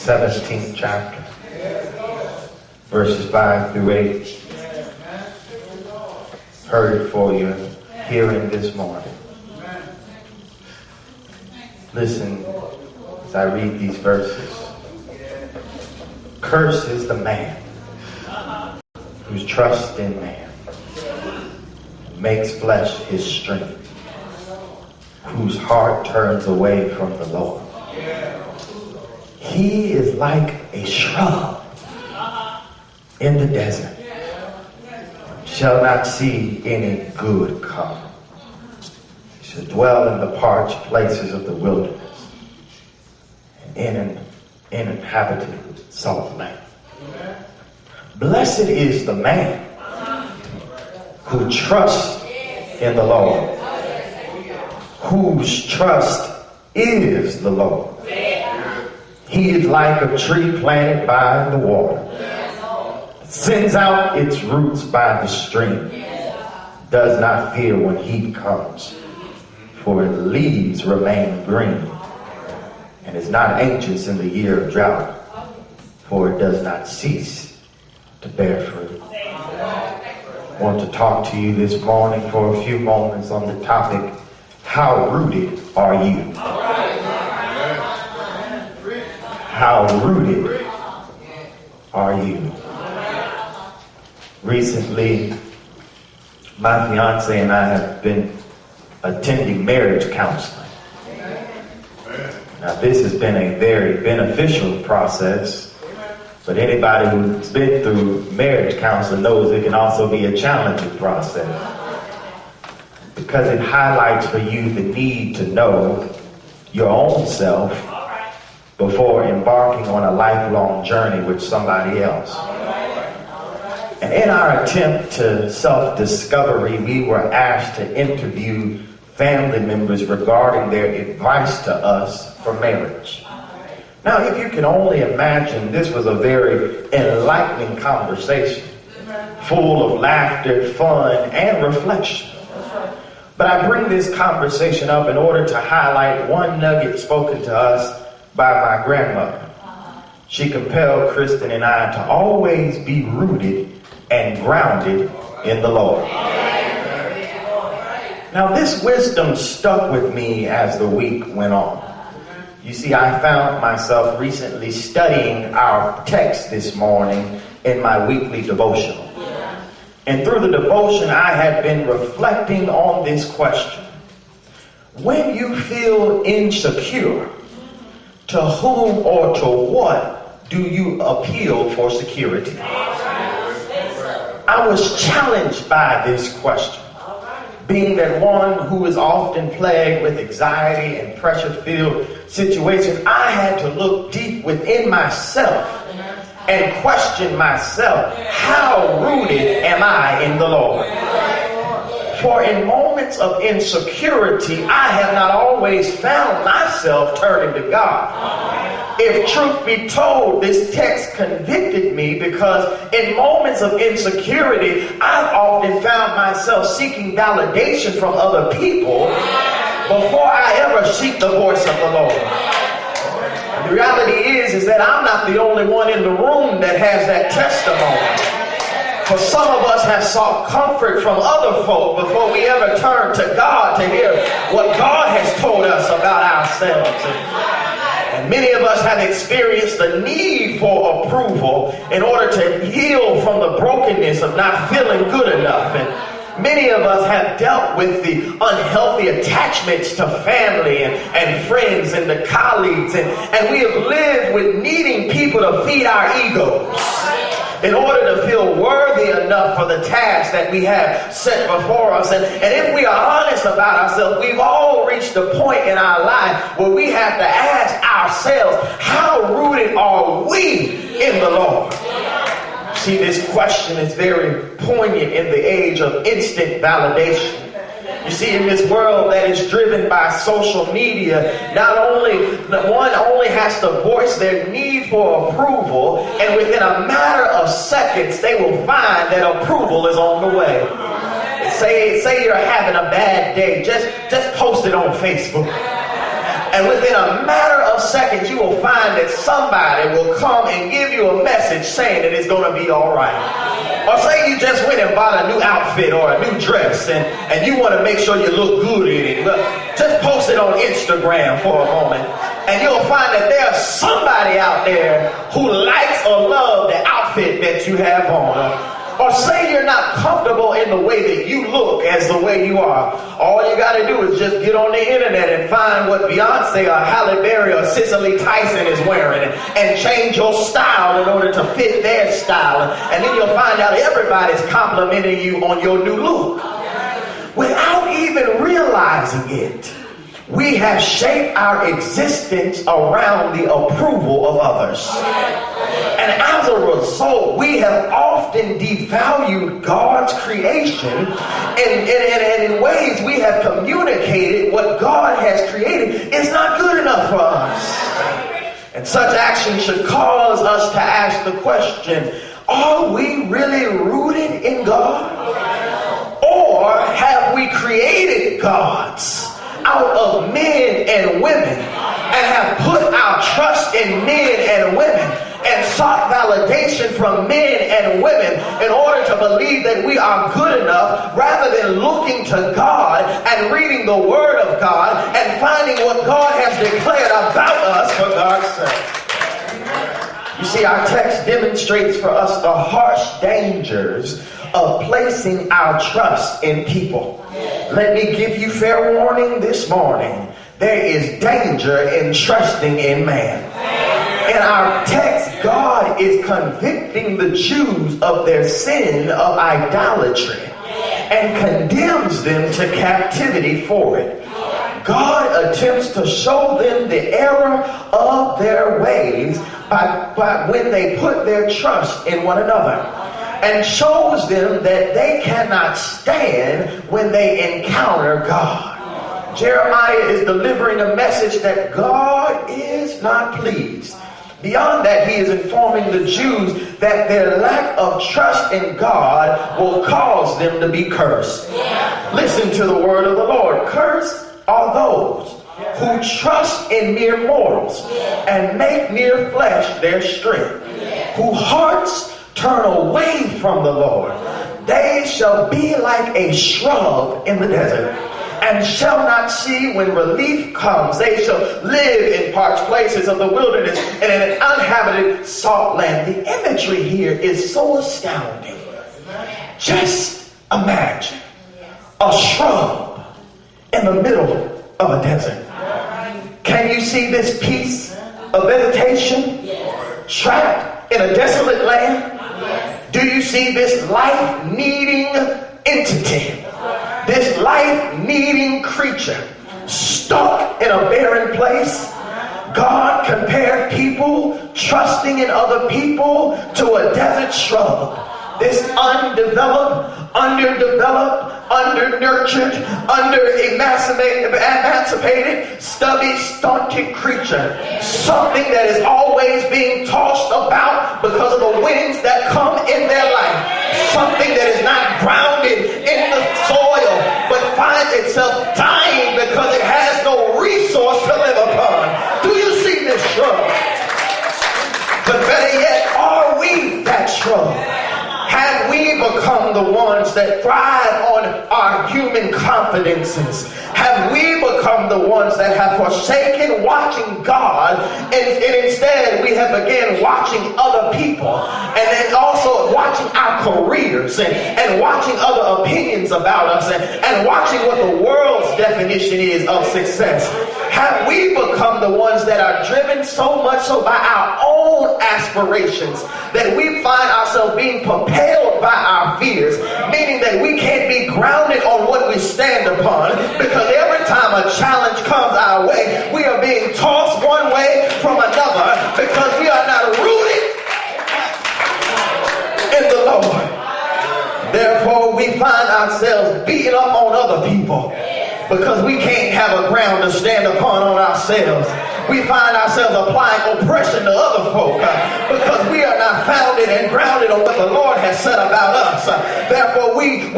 17th chapter, verses 5 through 8. Heard it for you hearing this morning. Listen as I read these verses. Cursed is the man whose trust in man makes flesh his strength, whose heart turns away from the Lord. He is like a shrub in the desert, shall not see any good come. He shall dwell in the parched places of the wilderness, and in an uninhabited salt land. Blessed is the man who trusts in the Lord, whose trust is the Lord. He is like a tree planted by the water, sends out its roots by the stream, does not fear when heat comes, for its leaves remain green, and is not anxious in the year of drought, for it does not cease to bear fruit. I want to talk to you this morning for a few moments on the topic, how rooted are you? How rooted are you? Recently, my fiance and I have been attending marriage counseling. Now, this has been a very beneficial process, but anybody who's been through marriage counseling knows it can also be a challenging process, because it highlights for you the need to know your own self before embarking on a lifelong journey with somebody else. And in our attempt to self-discovery, we were asked to interview family members regarding their advice to us for marriage. Now, if you can only imagine, this was a very enlightening conversation, full of laughter, fun, and reflection. But I bring this conversation up in order to highlight one nugget spoken to us by my grandmother. She compelled Kristen and I to always be rooted and grounded in the Lord. Now, this wisdom stuck with me as the week went on. You see, I found myself recently studying our text this morning in my weekly devotional. And through the devotion, I have been reflecting on this question. When you feel insecure, to whom or to what do you appeal for security? I was challenged by this question. Being that one who is often plagued with anxiety and pressure-filled situations, I had to look deep within myself and question myself, how rooted am I in the Lord? For in moments of insecurity, I have not always found myself turning to God. If truth be told, this text convicted me because in moments of insecurity, I've often found myself seeking validation from other people before I ever seek the voice of the Lord. And the reality is that I'm not the only one in the room that has that testimony. For some of us have sought comfort from other folk before we ever turn to God to hear what God has told us about ourselves. And many of us have experienced the need for approval in order to heal from the brokenness of not feeling good enough. And many of us have dealt with the unhealthy attachments to family and friends and the colleagues. And we have lived with needing people to feed our egos in order to feel worthy enough for the task that we have set before us. And if we are honest about ourselves, we've all reached a point in our life where we have to ask ourselves, how rooted are we in the Lord? See, this question is very poignant in the age of instant validation. You see, in this world that is driven by social media, not only one only has to voice their need for approval, and within a matter of seconds, they will find that approval is on the way. Say you're having a bad day, just post it on Facebook. And within a matter of seconds, you will find that somebody will come and give you a message saying that it's going to be all right. Or say you just went and bought a new outfit or a new dress and you want to make sure you look good in it. Well, just post it on Instagram for a moment and you'll find that there's somebody out there who likes or loves the outfit that you have on. Or say you're not comfortable in the way that you look as the way you are. All you got to do is just get on the internet and find what Beyonce or Halle Berry or Cicely Tyson is wearing and change your style in order to fit their style. And then you'll find out everybody's complimenting you on your new look. Without even realizing it, we have shaped our existence around the approval of others. And as a result, we have often devalued God's creation, and in ways we have communicated what God has created is not good enough for us. And such action should cause us to ask the question, are we really rooted in God? Or have we created gods out of men and women and have put our trust in men and women and sought validation from men and women in order to believe that we are good enough, rather than looking to God and reading the Word of God and finding what God has declared about us for God's sake. You see, our text demonstrates for us the harsh dangers of placing our trust in people. Let me give you fair warning this morning. There is danger in trusting in man. In our text, God is convicting the Jews of their sin of idolatry and condemns them to captivity for it. God attempts to show them the error of their ways by when they put their trust in one another, and shows them that they cannot stand when they encounter God. Jeremiah is delivering a message that God is not pleased. Beyond that, he is informing the Jews that their lack of trust in God will cause them to be cursed. Listen to the word of the Lord. Cursed are those who trust in mere mortals and make mere flesh their strength, whose hearts turn away from the Lord. They shall be like a shrub in the desert, and shall not see when relief comes. They shall live in parched places of the wilderness and in an uninhabited salt land. The imagery here is so astounding. Just imagine a shrub in the middle of a desert. Can you see this piece of vegetation trapped in a desolate land? Do you see this life-needing entity? This life-needing creature stuck in a barren place? God compared people trusting in other people to a desert shrub. This undeveloped, underdeveloped, under-nurtured, under-emancipated, stubby, stunted creature. Something that is always being tossed about because of the winds that come in their life. Something that is not grounded in the soil, but finds itself dying because it has no resource to live upon. Do you see this shrub? But better yet, are we that shrub? Have we become the ones that thrive on our human confidences? Have we become the ones that have forsaken watching God and instead we have begun watching other people, and then also watching our careers and watching other opinions about us and watching what the world's definition is of success? Have we become the ones that are driven so much so by our own aspirations that we find ourselves being propelled by our fears, meaning that we can't be grounded on what we stand upon, because every time a challenge comes our way, we are being tossed one way from another because we are not rooted in the Lord. Therefore, we find ourselves beating up on other people because we can't have a ground to stand upon on ourselves. We find ourselves applying oppression to other folk because we are not founded and grounded on what the Lord has said about us. Therefore, we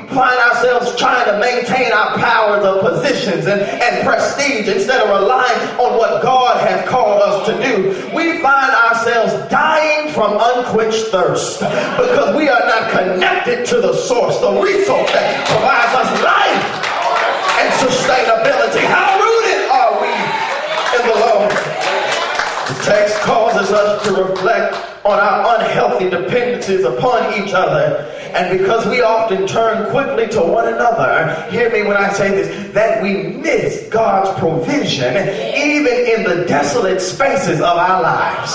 find ourselves trying to maintain our powers of positions and prestige instead of relying on what God has called us to do. We find ourselves dying from unquenched thirst because we are not connected to the source, the resource that provides us life and sustainability. How rooted are we in the Lord? The text causes us to reflect on our unhealthy dependencies upon each other. And because we often turn quickly to one another, hear me when I say this, that we miss God's provision even in the desolate spaces of our lives.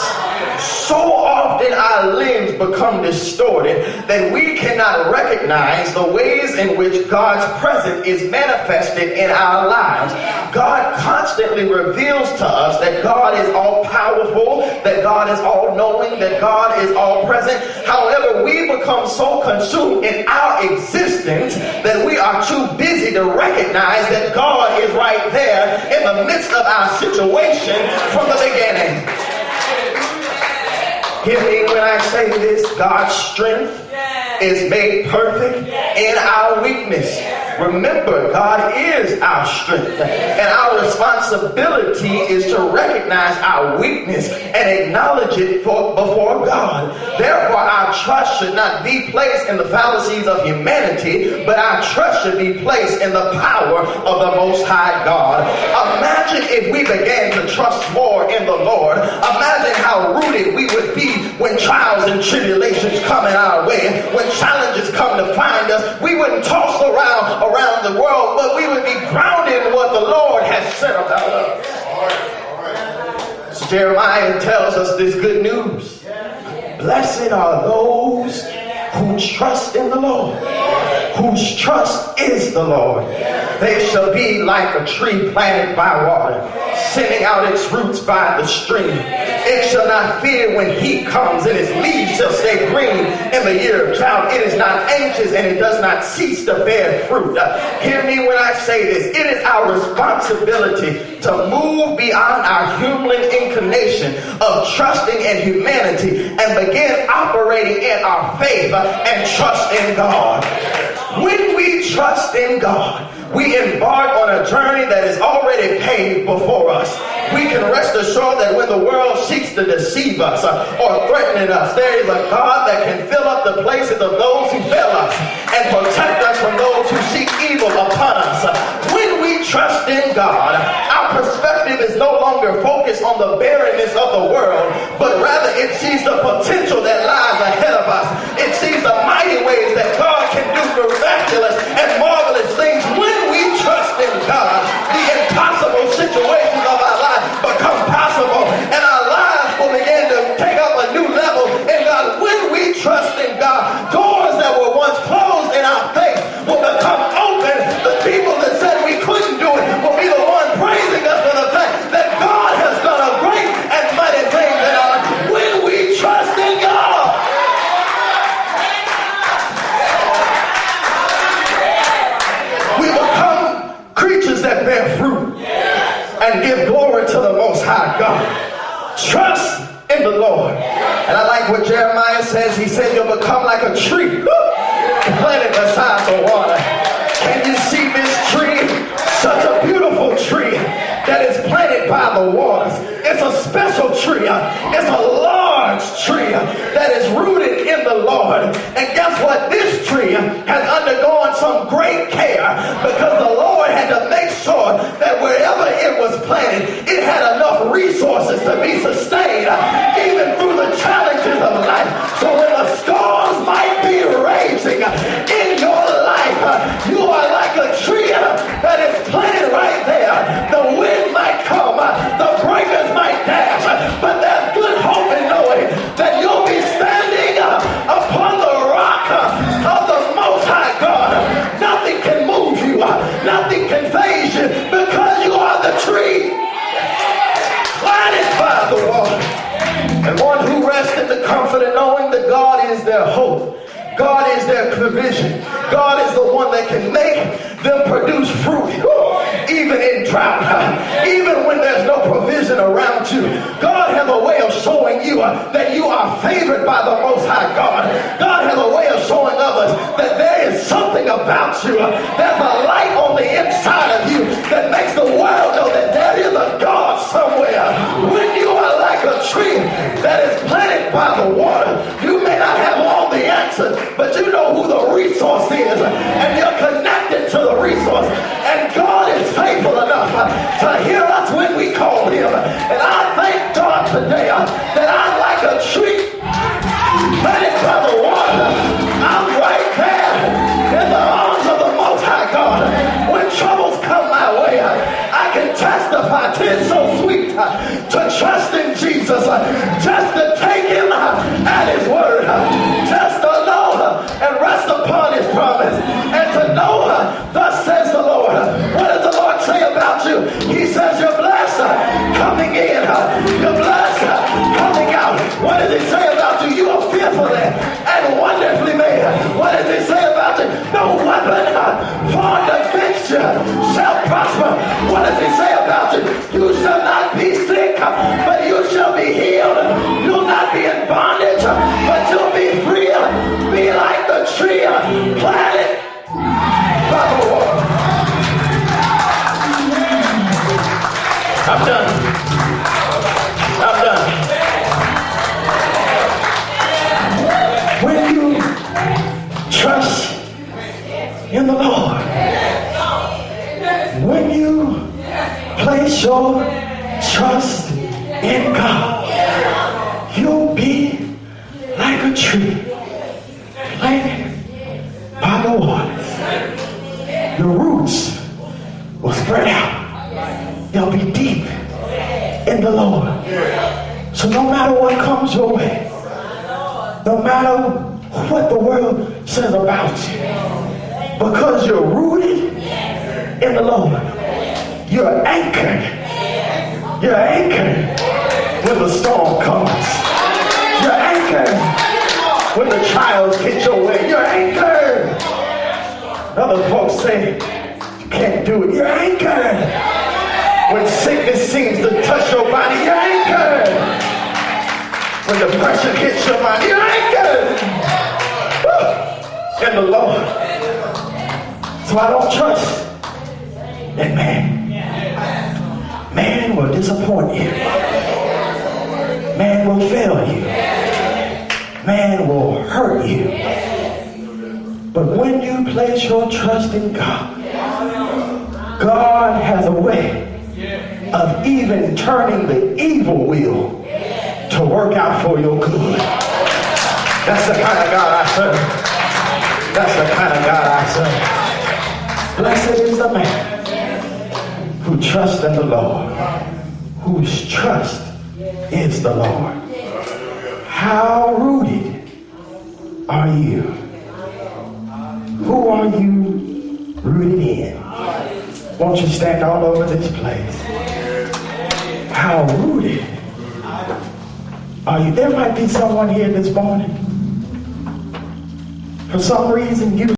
So often our limbs become distorted that we cannot recognize the ways in which God's presence is manifested in our lives. God constantly reveals to us that God is all powerful, that God is all knowing, that God is all present. However, we become so consumed in our existence that we are too busy to recognize that God is right there in the midst of our situation from the beginning. Hear me when I say this, God's strength is made perfect in our weakness. Remember, God is our strength, and our responsibility is to recognize our weakness and acknowledge it before God. Therefore, our trust should not be placed in the fallacies of humanity, but our trust should be placed in the power of the Most High God. Imagine if we began to trust more in the Lord. Imagine how rooted we would be when trials and tribulations come in our way, when challenges come to find us. We wouldn't toss around the world, but we would be grounded in what the Lord has said about us. So Jeremiah tells us this good news. Blessed are those who trust in the Lord, whose trust is the Lord. They shall be like a tree planted by water, sending out its roots by the stream. It shall not fear when heat comes, and its leaves shall stay green in the year of drought. It is not anxious, and it does not cease to bear fruit. Hear me when I say this. It is our responsibility to move beyond our human inclination of trusting in humanity and begin operating in our faith and trust in God. When we trust in God, we embark on a journey that is already paved before us. We can rest assured that when the world seeks to deceive us or threaten us, there is a God that can fill up the places of those who fail us and protect us from those who seek evil upon us. When we trust in God, our perspective is no longer focused on the barrenness of the world, but rather it sees the potential that lies ahead of us. It sees the mighty ways that God can do miraculous and marvelous things. When we trust in God, the impossible situations of our life become possible, and our lives will begin to take up a new level in God. When we trust in God, doors that were once closed in our faith will become open. The people that said we couldn't do it will be the one praising us for the fact that God has done a great and mighty thing in our life. When we trust in God, we become creatures that bear fruit and give glory to the Most High God. Trust in the Lord. And I like what Jeremiah says. He said you'll become like a tree planted beside the water. Can you see this tree? Such a beautiful tree that is planted by the waters. It's a special tree. It's a large tree that is rooted in the Lord. And guess what? This tree has undergone some great care because the Lord had to make sure that wherever it was planted, it had enough resources to be sustained even through the challenges of life. So when the storms might be raging in your life, you are like a tree that is planted right there. The wind might come, the breakers might dash, but there's good hope in knowing that you'll be standing upon the rock of the Most High God. Nothing can move you, nothing can phase you, because you are the tree planted by the water. And one who rests in the comfort of knowing that God is their hope. God is their provision. God is the one that can make them produce fruit, even in drought, even when there's no provision around you. God has a way of showing you that you are favored by the Most High God. God has a way of showing others that there is something about you. There's a light on the inside of you that makes the world know that there is a God somewhere. When you are like a tree that is planted by the water, you may not have all the answers, but you know who the resource is, and you're connected to the resource. And God is faithful enough to hear us when we call him. And I thank God today that I'm like a tree planted by the water. I'm right there in the arms of the Most High God. When troubles come my way, I can testify. 'Tis so sweet to trust in Jesus, just to take him at his word, just to know and rest upon his promise, and to know thus says the Lord. What does the Lord say about you? He says you're blessed coming in, you're blessed coming out. What does he say about you? You are fearfully and wonderfully made. What does he say about you? No weapon formed against you shall prosper. What does he say about you? You shall not be sick, but you shall be healed. You'll not be in bondage, but you'll be free. Be like the tree planted by the water. I'm done. I'm done. When you trust in the Lord, when you place your trust in God, you'll be like a tree planted by the waters. Your roots will spread out. They'll be deep in the Lord. So no matter what comes your way, no matter what the world says about you, because you're rooted in the Lord, you're anchored. You're anchored when the storm comes. You're anchored when the trials hit your way. You're anchored. Other folks say you can't do it. You're anchored. When sickness seems to touch your body, you're anchored. When depression hits your mind, you're anchored. Woo! In the Lord. So I don't trust that man. Man will disappoint you. Man will fail you. Man will hurt you. But when you place your trust in God, God has a way of even turning the evil will to work out for your good. That's the kind of God I serve. That's the kind of God I serve. Blessed is the man who trusts in the Lord, whose trust is the Lord. How rooted are you? Who are you rooted in? Won't you stand all over this place? How rooted are you? There might be someone here this morning. For some reason, you